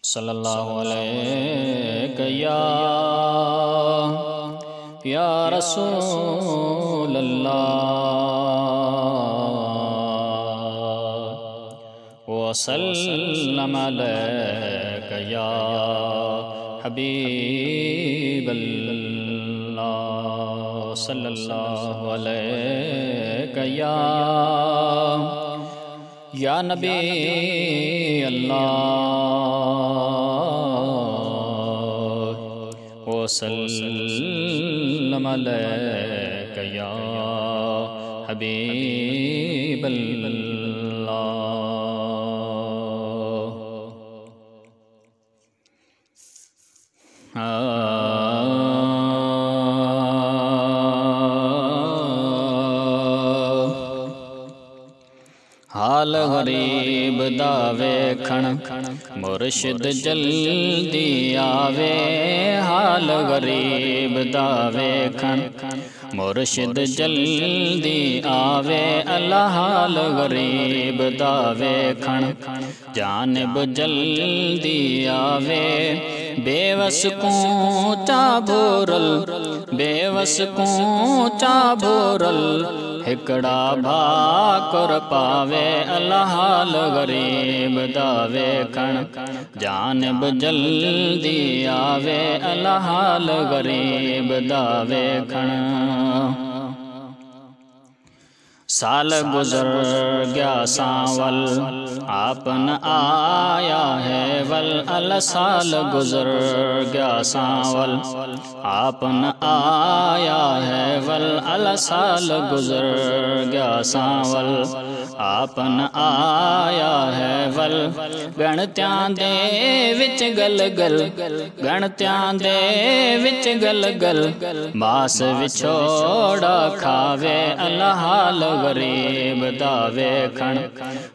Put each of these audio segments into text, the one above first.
صلی اللہ علیہ یا رسول اللہ وسلم علیک یا حبیب اللہ صلی اللہ علیہ یا نبی اللہ وسلم علیک یا حبیب اللہ حال غریب دا ویکھن مرشد جلدی آوے حال غریب دا ویکھن مرشد جلدی آوے اللہ حال غریب دا ویکھن جانب جلدی آوے بے وس کو چا بھورل بے وس کو چا بھورل ہکڑا بھا کر پاوے اللہ حال غریب دا ویکھن جانب جلدی آوے اللہ حال غریب دا ویکھن سال گزر گیا ساول آپ نہ آیا ہے ول اللہ سال گزر گیا ساول آپ نہ آیا ہے ول اللہ سال گزر گیا ساول آپ نہ آیا ہے ول گنتیاں دے وچ گل گل گنتیاں دے وچ گل گل ماس وچھوڑا کھاوے اللہ حال غریب دا ویکھن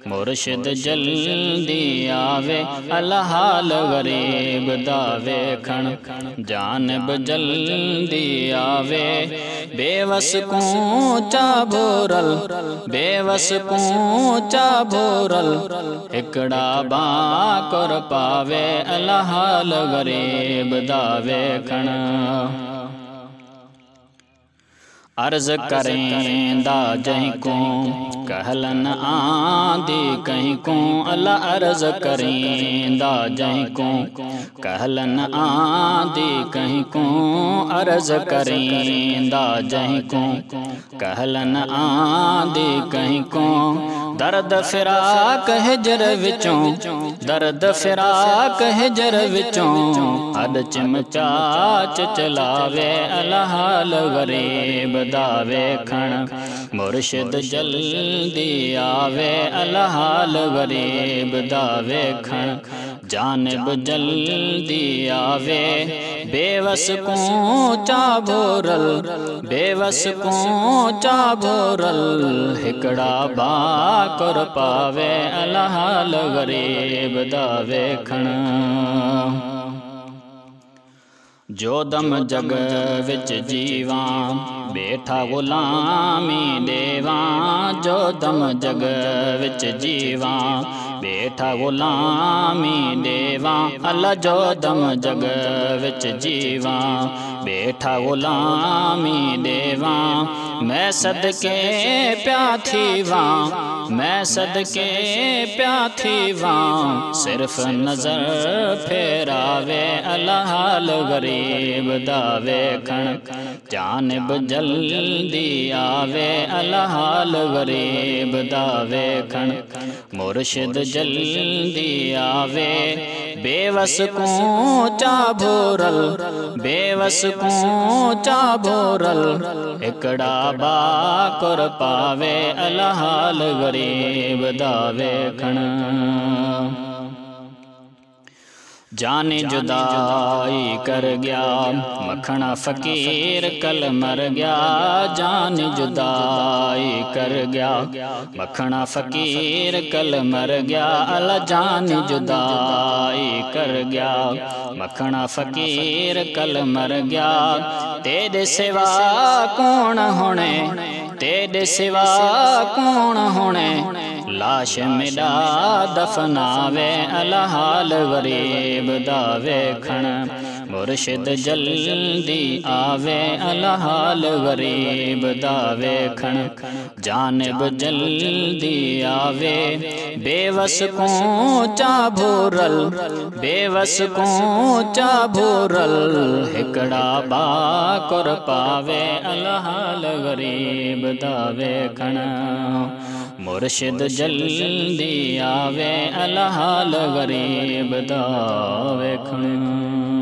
مرشد جلدی آوے اللہ حال غریب دا ویکھن جانب جلدی آوے بے وس کو چا بھورل بے وس کو چا بھورل ہکڑا باں کر پاوے اللہ حال غریب دا ویکھن عرض کریں دا جہیں کو کہلن آندی کہیں کو اللہ عرض کریں دا جہیں کو کہلن آندی کہیں کو عرض کریں دا جہیں کو کہلن آندی کہیں کو درد فراق ہجر وچوں درد فراق ہجر وچوں اڈ چمچاچ چلاوے اللہ حال غریب دا ویکھن مرشد جلدی آوے اللہ حال غریب دا ویکھن جانب جلدی آوے بے وس کو چا بھورل بے وس کو چا بھورل ہکڑا با کر پاوے اللہ حال غریب دا ویکھن جو دم جگ وچ جیواں بیٹھا غلامی دیواں جو دم جگ وچ جیواں بیٹھا غلامی دیواں اللہ جو دم جگ وچ جیواں بیٹھا غلامی دیواں میں صدقے پیا تھیواں میں صدقے پیا تھیواں صرف نظر پھیراوے اللہ حال غریب دا ویکھن جانب جلدی آوے اللہ حال غریب دا ویکھن مرشد جلدی آوے بے وس کو چا بھورل بے وس کو چا بھورل ہکڑا با کر پاوے اللہ حال غریب دا ویکھن جان جدائی کر گیا مکھنا فقیر کل مر گیا جان جدائی کر گیا مکھنا فقیر کل مر گیا اللہ جان جدائی کر گیا مکھنا فقیر کل مر گیا تیرے سوا کون ہونے تیرے سوا کون ہونے لاش مڈا دفناوے الحال غریب دا ویکھن مرشد جلدی آوے الحال غریب دا ویکھن جانب جلدی آوے بے وس کو چا بھورل بے وس کو چا بھورل ہکڑا با کر پاوے الحال غریب دا ویکھن مرشد جلدی آوے الحال غریب دا ویکھن